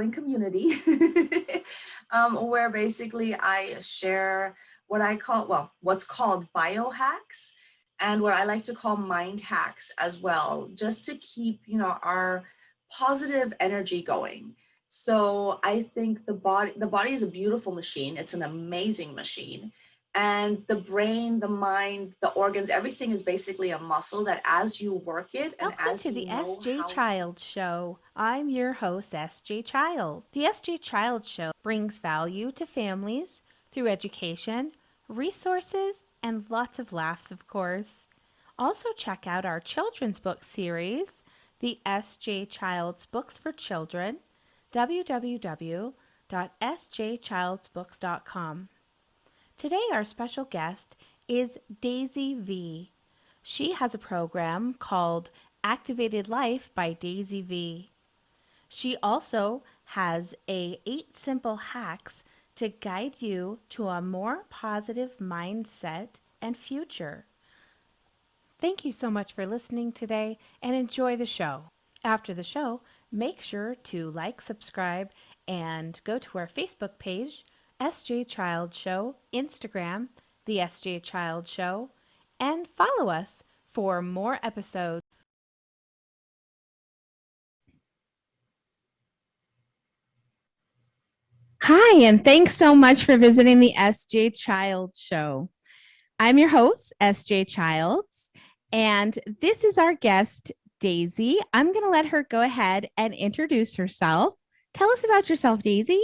growing community where basically I share what I call, well, what's called biohacks, and what I like to call mind hacks as well, just to keep, our positive energy going. So I think the body is a beautiful machine. It's an amazing machine. And the brain, the mind, the organs, everything is basically a muscle that as you work it and Welcome as to you the know SJ how to. Child Show. I'm your host, SJ Child. The SJ Child Show brings value to families through education, resources, and lots of laughs, of course. Also, check out our children's book series, the SJ Child's Books for Children, www.sjchildsbooks.com. Today, our special guest is Daisy V. She has a program called Activated Life by Daisy V. She also has 8 simple hacks to guide you to a more positive mindset and future. Thank you so much for listening today and enjoy the show. After the show, make sure to like, subscribe, and go to our Facebook page, SJ Child Show, Instagram, The SJ Child Show, and follow us for more episodes. Hi, and thanks so much for visiting the SJ Child Show. I'm your host, SJ Childs, and this is our guest, Daisy. I'm going to let her go ahead and introduce herself. Tell us about yourself, Daisy.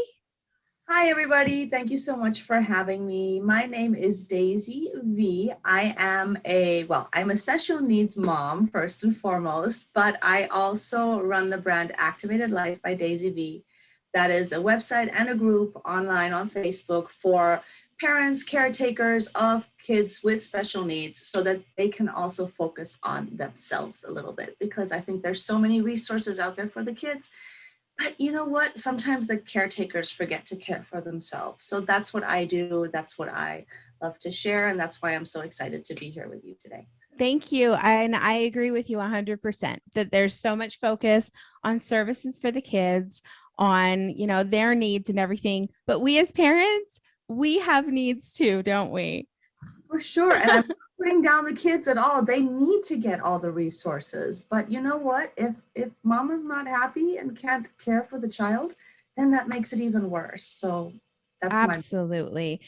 Hi, everybody. Thank you so much for having me. My name is Daisy V. I'm a special needs mom, first and foremost, but I also run the brand Activated Life by Daisy V. That is a website and a group online on Facebook for parents, caretakers of kids with special needs so that they can also focus on themselves a little bit, because I think there's so many resources out there for the kids. But you know what? Sometimes the caretakers forget to care for themselves. So that's what I do. That's what I love to share. And that's why I'm so excited to be here with you today. Thank you. And I agree with you 100% that there's so much focus on services for the kids, on, their needs and everything. But we as parents, we have needs too, don't we? For sure. And I'm not putting down the kids at all. They need to get all the resources. But you know what? If mama's not happy and can't care for the child, then that makes it even worse. So that's my. Absolutely.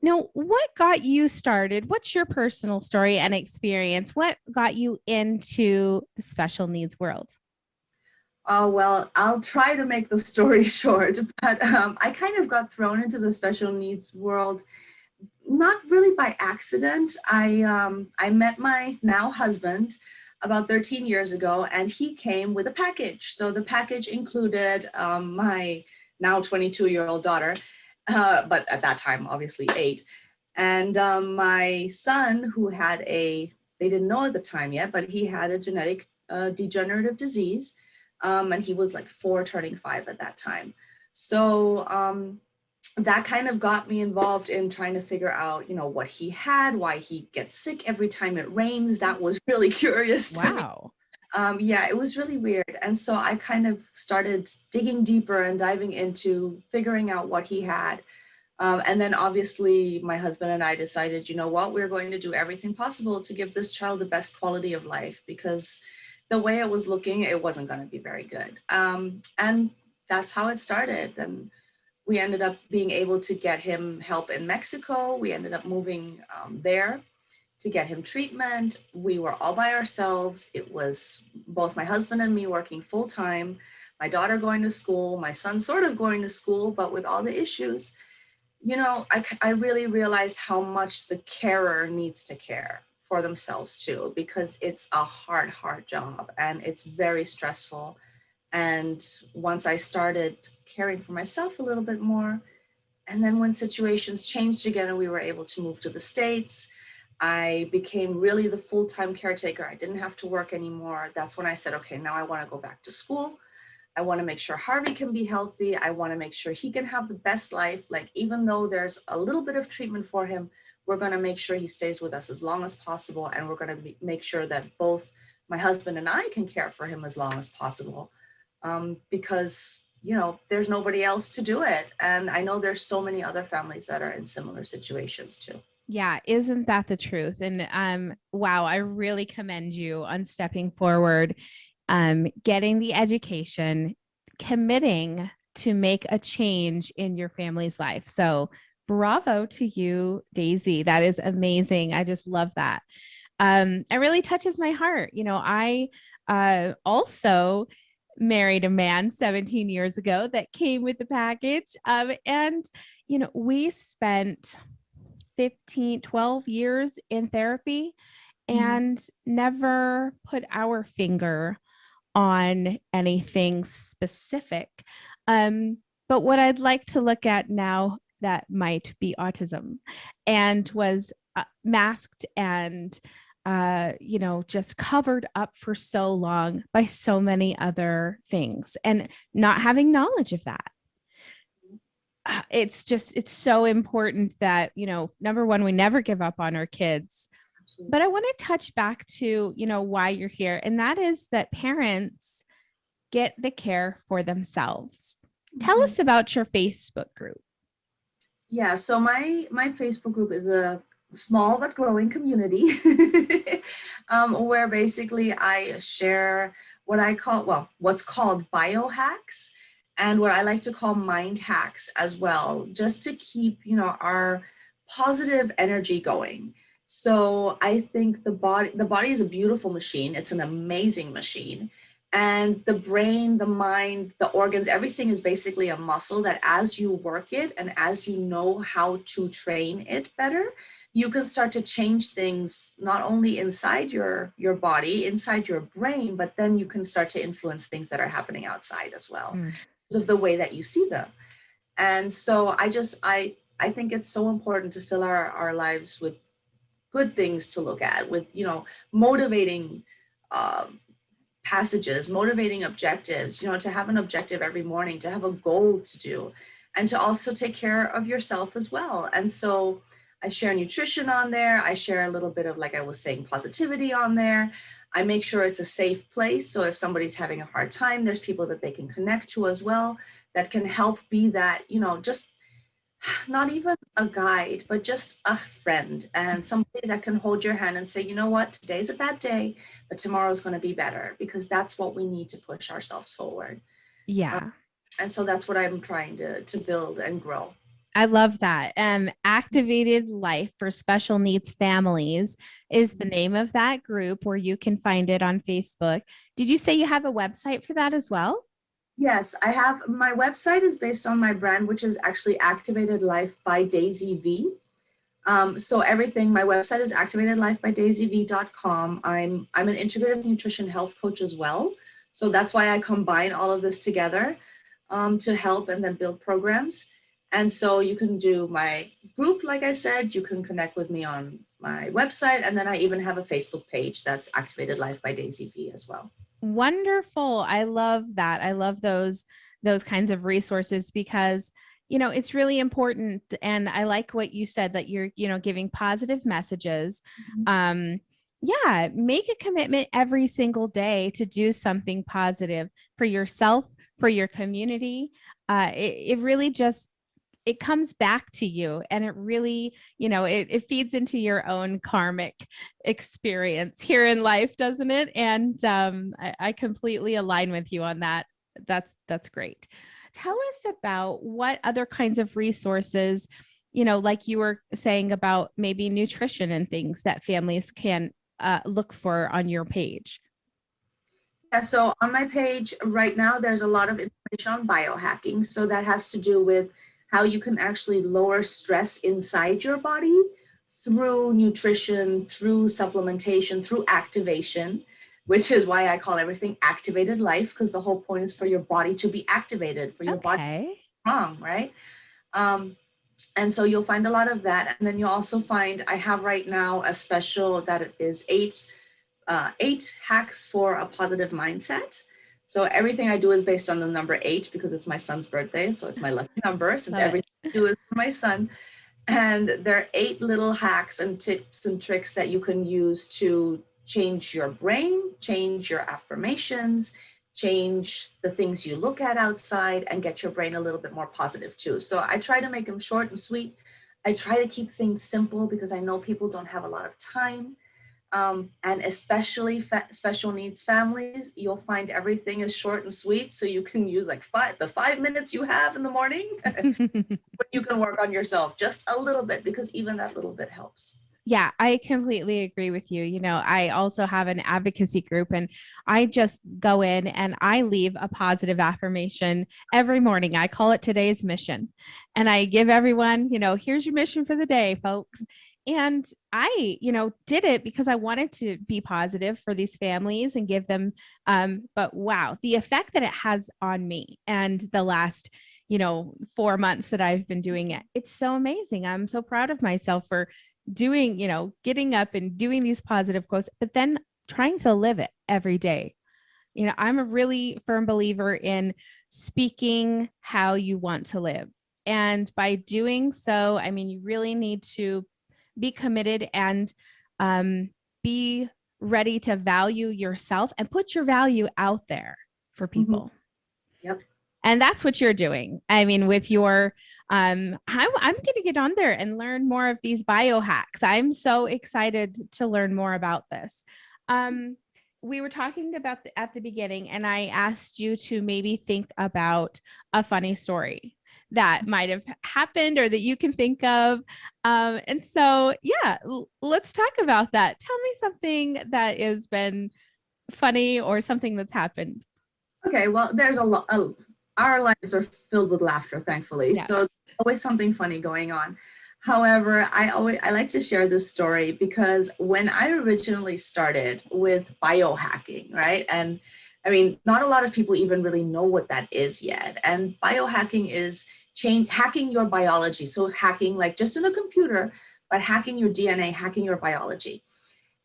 Now, what got you started? What's your personal story and experience? What got you into the special needs world? Oh, well, I'll try to make the story short, but I kind of got thrown into the special needs world not really by accident. I met my now husband about 13 years ago, and he came with a package. So the package included my now 22-year-old daughter, but at that time, obviously 8, and my son, who had they didn't know at the time yet, but he had a genetic degenerative disease, and he was like 4, turning 5 at that time. So that kind of got me involved in trying to figure out, what he had, why he gets sick every time it rains. That was really curious to me. Wow. Yeah, it was really weird. And so I kind of started digging deeper and diving into figuring out what he had. And then obviously my husband and I decided, you know what, we're going to do everything possible to give this child the best quality of life, because the way it was looking, it wasn't going to be very good. And that's how it started. And we ended up being able to get him help in Mexico. We ended up moving there to get him treatment. We were all by ourselves. It was both my husband and me working full time, my daughter going to school, my son sort of going to school, but with all the issues, I really realized how much the carer needs to care for themselves too, because it's a hard job and it's very stressful. And once I started caring for myself a little bit more, and then when situations changed again and we were able to move to the States, I became really the full-time caretaker. I didn't have to work anymore. That's when I said, okay, now I want to go back to school. I want to make sure Harvey can be healthy. I want to make sure he can have the best life. Like, even though there's a little bit of treatment for him, we're going to make sure he stays with us as long as possible. And we're going to make sure that both my husband and I can care for him as long as possible. Because there's nobody else to do it. And I know there's so many other families that are in similar situations too. Yeah, isn't that the truth? And wow, I really commend you on stepping forward, getting the education, committing to make a change in your family's life. So bravo to you, Daisy. That is amazing. I just love that. It really touches my heart. I also married a man 17 years ago that came with the package. And, we spent 15, 12 years in therapy Mhm. and never put our finger on anything specific. But what I'd like to look at now that might be autism and was masked and just covered up for so long by so many other things and not having knowledge of that. It's so important that, number one, we never give up on our kids. But Absolutely. I want to touch back to, why you're here. And that is that parents get the care for themselves. Tell Mhm. us about your Facebook group. Yeah, so my Facebook group is a small but growing community where basically I share what I call, well, what's called biohacks and what I like to call mind hacks as well, just to keep, our positive energy going. So I think the body is a beautiful machine. It's an amazing machine. And the brain, the mind, the organs, everything is basically a muscle that as you work it and as you know how to train it better, you can start to change things not only inside your body, inside your brain, but then you can start to influence things that are happening outside as well Mm. because of the way that you see them. And so I think it's so important to fill our lives with good things to look at, with motivating um, passages, motivating objectives, to have an objective every morning, to have a goal to do, and to also take care of yourself as well. And so I share nutrition on there. I share a little bit of, like I was saying, positivity on there. I make sure it's a safe place. So if somebody's having a hard time, there's people that they can connect to as well that can help be that, just not even a guide, but just a friend and somebody that can hold your hand and say, you know what, today's a bad day, but tomorrow's going to be better, because that's what we need to push ourselves forward. Um, Yeah. and so that's what I'm trying to build and grow. I love that. Activated Life for Special Needs Families is the name of that group where you can find it on Facebook. Did you say you have a website for that as well? Yes, I have. My website is based on my brand, which is actually Activated Life by Daisy V. So everything, my website is activatedlifebydaisyv.com. I'm an integrative nutrition health coach as well. So that's why I combine all of this together to help and then build programs. And so you can do my group, like I said, you can connect with me on my website. And then I even have a Facebook page that's Activated Life by Daisy V as well. Wonderful. I love that. I love those kinds of resources because it's really important, and I like what you said that you're giving positive messages. Mhm. um yeah, make a commitment every single day to do something positive for yourself, for your community. It really just it comes back to you, and it really it feeds into your own karmic experience here in life, doesn't it? And I completely align with you on that. That's great. Tell us about what other kinds of resources, like you were saying about maybe nutrition and things that families can look for on your page. Yeah, so on my page right now, there's a lot of information on biohacking. So that has to do with how you can actually lower stress inside your body through nutrition, through supplementation, through activation, which is why I call everything activated life, because the whole point is for your body to be activated, for your body to Okay. be strong, right? Um, and so you'll find a lot of that. And then you'll also find I have right now a special that is eight hacks for a positive mindset. So everything I do is based on the number eight because it's my son's birthday. So it's my lucky number, since Love it. everything I do is for my son. And there are eight little hacks and tips and tricks that you can use to change your brain, change your affirmations, change the things you look at outside, and get your brain a little bit more positive too. So I try to make them short and sweet. I try to keep things simple because I know people don't have a lot of time. And especially special needs families, you'll find everything is short and sweet. So you can use like the 5 minutes you have in the morning, but you can work on yourself just a little bit, because even that little bit helps. Yeah, I completely agree with you. You know, I also have an advocacy group and I just go in and I leave a positive affirmation every morning. I call it today's mission. And I give everyone, here's your mission for the day, folks. And I, did it because I wanted to be positive for these families and give them, but wow, the effect that it has on me and the last 4 months that I've been doing it, it's so amazing. I'm so proud of myself for doing, getting up and doing these positive quotes, but then trying to live it every day. I'm a really firm believer in speaking how you want to live. And by doing so, I mean, you really need to be committed and be ready to value yourself and put your value out there for people. Mm-hmm. Yep. And that's what you're doing. I mean, with your, I'm going to get on there and learn more of these biohacks. I'm so excited to learn more about this. We were talking about at the beginning, and I asked you to maybe think about a funny story that might have happened or that you can think of. And so, yeah, let's talk about that. Tell me something that has been funny or something that's happened. Okay, well, there's a lot. Our lives are filled with laughter, thankfully. Yes. So there's always something funny going on. However, I like to share this story because when I originally started with biohacking, right? And I mean, not a lot of people even really know what that is yet. And biohacking is hacking your biology. So hacking like just in a computer, but hacking your DNA, hacking your biology.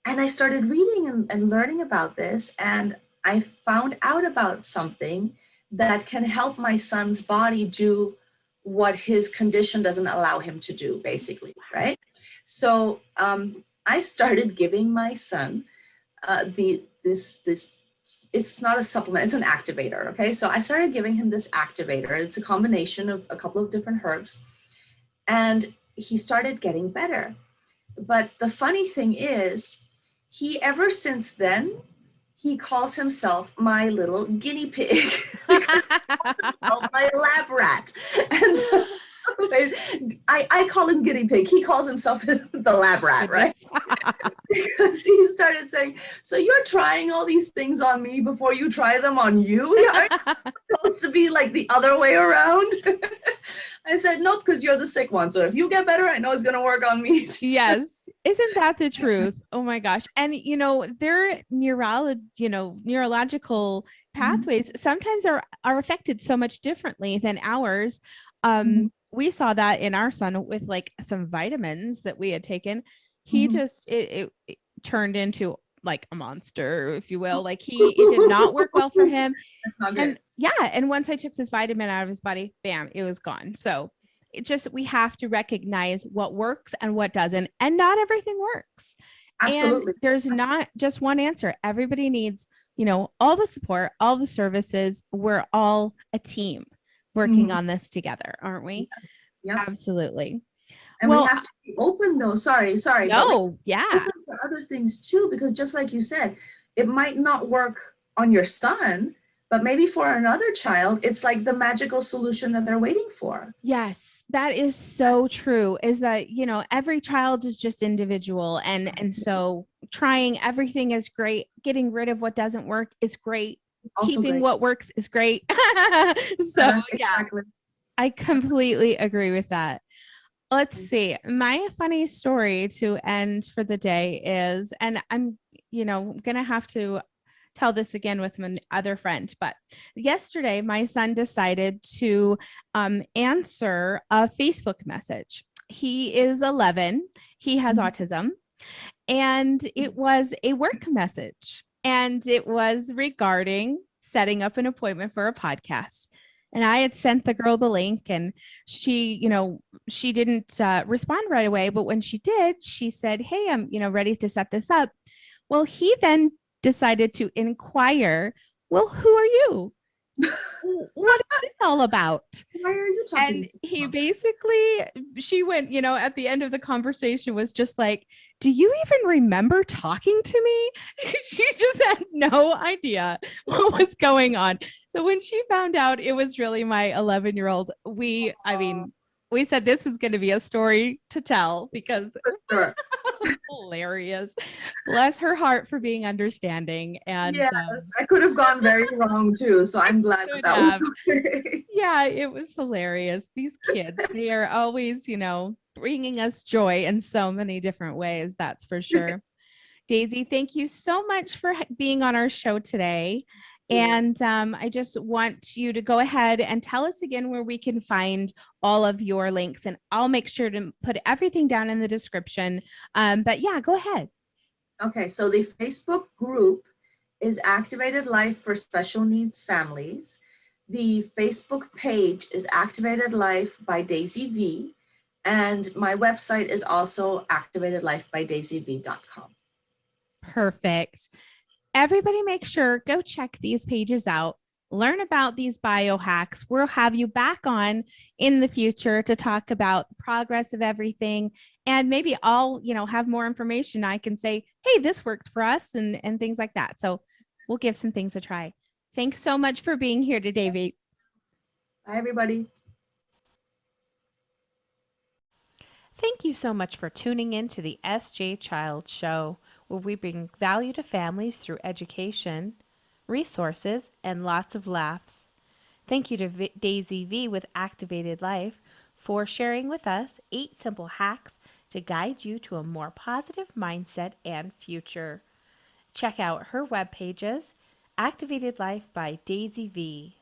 And I started reading and learning about this, and I found out about something that can help my son's body do what his condition doesn't allow him to do, basically, right? So I started giving my son this it's not a supplement, it's an activator, okay? So I started giving him this activator. It's a combination of a couple of different herbs, and he started getting better. But the funny thing is, he ever since then, he calls himself my little guinea pig. My lab rat. And so, I call him guinea pig. He calls himself the lab rat, right? Because he started saying, so you're trying all these things on me before you try them on you? Aren't you supposed to be like the other way around? I said, nope, because you're the sick one. So if you get better, I know it's going to work on me. Yes. Isn't that the truth? Oh my gosh. And, their neurological pathways sometimes are affected so much differently than ours. We saw that in our son with like some vitamins that we had taken. He just, it turned into like a monster, if you will. Like it did not work well for him. That's not good. And yeah. And once I took this vitamin out of his body, bam, it was gone. So we have to recognize what works and what doesn't, and not everything works. Absolutely. And there's not just one answer. Everybody needs, all the support, all the services. We're all a team working on this together, aren't we? Yeah. Absolutely. And we have to be open though. Sorry. No, yeah. Open to other things too, because just like you said, it might not work on your son, but maybe for another child, it's like the magical solution that they're waiting for. Yes, that is so true. Is that, every child is just individual. And so trying everything is great. Getting rid of what doesn't work is great. Also keeping great. What works is great. So yeah, I completely agree with that. Let's see. My funny story to end for the day is, and I'm, going to have to tell this again with my other friend, but yesterday my son decided to answer a Facebook message. He is 11. He has autism, and it was a work message, and it was regarding setting up an appointment for a podcast. And I had sent the girl the link, and she, she didn't respond right away. But when she did, she said, hey, I'm, ready to set this up. Well, he then decided to inquire, well, who are you? What is this all about? Why are you talking And to he me? basically, she went, at the end of the conversation was just like, do you even remember talking to me? She just had no idea what was going on. So when she found out it was really my 11-year-old, I mean, we said this is going to be a story to tell because Sure. hilarious. Bless her heart for being understanding. And Yes, I could have gone very wrong too. So I'm glad that could that was have. okay. Yeah, it was hilarious. These kids, they are always, bringing us joy in so many different ways. That's for sure. Daisy, thank you so much for being on our show today. And I just want you to go ahead and tell us again where we can find all of your links. And I'll make sure to put everything down in the description. But yeah, go ahead. Okay, so the Facebook group is Activated Life for Special Needs Families. The Facebook page is Activated Life by Daisy V. And my website is also activatedlifebydaisyv.com. Perfect. Everybody make sure go check these pages out. Learn about these biohacks. We'll have you back on in the future to talk about the progress of everything. And maybe I'll, have more information. I can say, hey, this worked for us and things like that. So we'll give some things a try. Thanks so much for being here today, David. Bye, everybody. Thank you so much for tuning in to the SJ Child Show, where we bring value to families through education, resources, and lots of laughs. Thank you to Daisy V with Activated Life for sharing with us 8 simple hacks to guide you to a more positive mindset and future. Check out her web pages, Activated Life by Daisy V.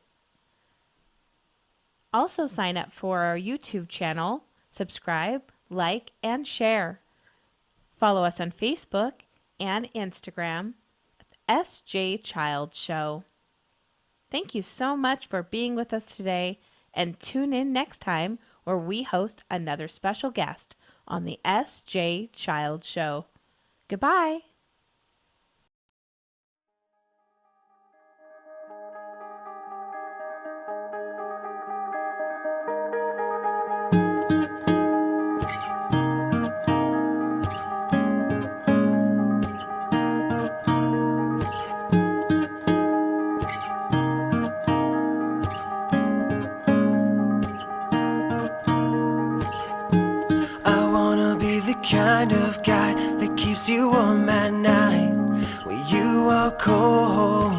Also sign up for our YouTube channel, subscribe, like, and share. Follow us on Facebook and Instagram, SJ Child Show. Thank you so much for being with us today, and tune in next time where we host another special guest on the SJ Child Show. Goodbye. I wanna be the kind of guy that keeps you warm at night when you are cold.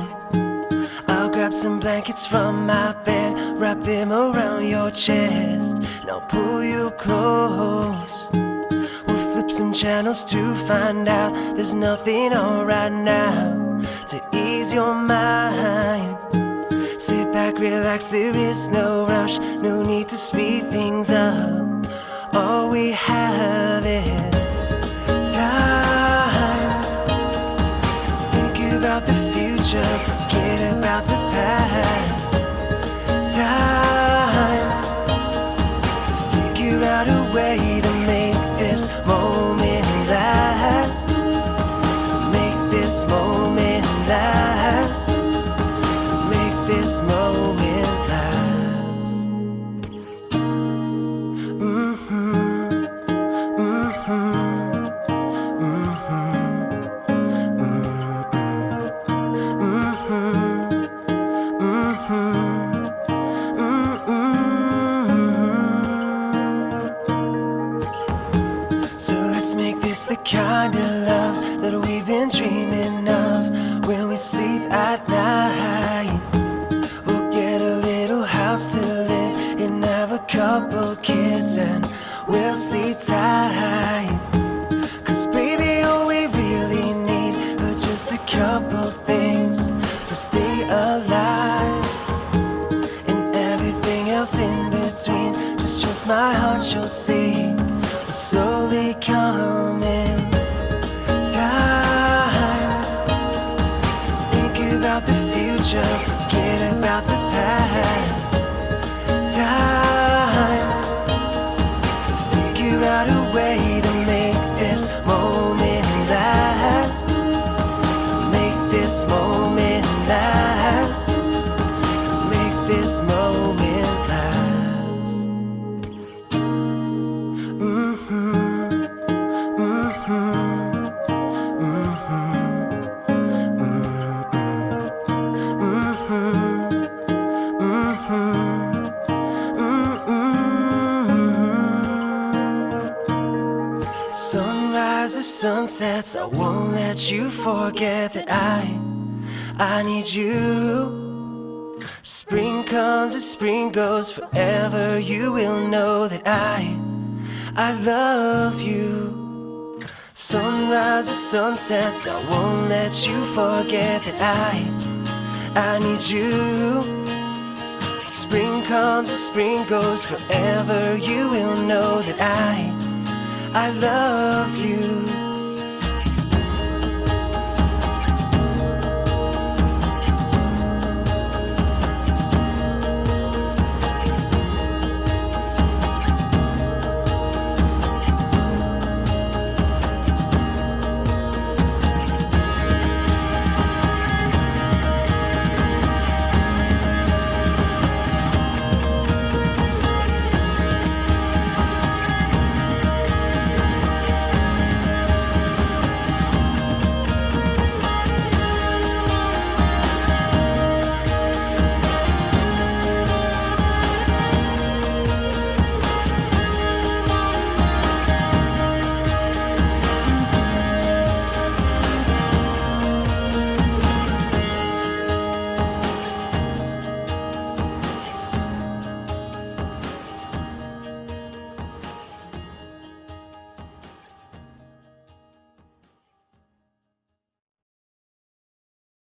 I'll grab some blankets from my bed, wrap them around your chest, and I'll pull you close. We'll flip some channels to find out there's nothing on right now to ease your mind. Sit back, relax, there is no rush, no need to speed things up. All we have is time to think about the future, forget about the past. Time to figure out a way to make this moment last. To make this moment last. To make this moment last. So let's make this the kind of love that we've been dreaming of when we sleep at night. We'll get a little house to live in, have a couple kids, and we'll sleep tight. Cause baby, all we really need are just a couple things to stay alive. And everything else in between, just trust my heart, you'll see we're slowly coming. Time to think about the future, forget about the past. Time to figure out a way to make this moment last. To make this moment last. Sunrises, sunsets, I won't let you forget that I need you. Spring comes as spring goes, forever you will know that I love you. Sunrises, sunsets, I won't let you forget that I need you. Spring comes as spring goes, forever you will know that I love you.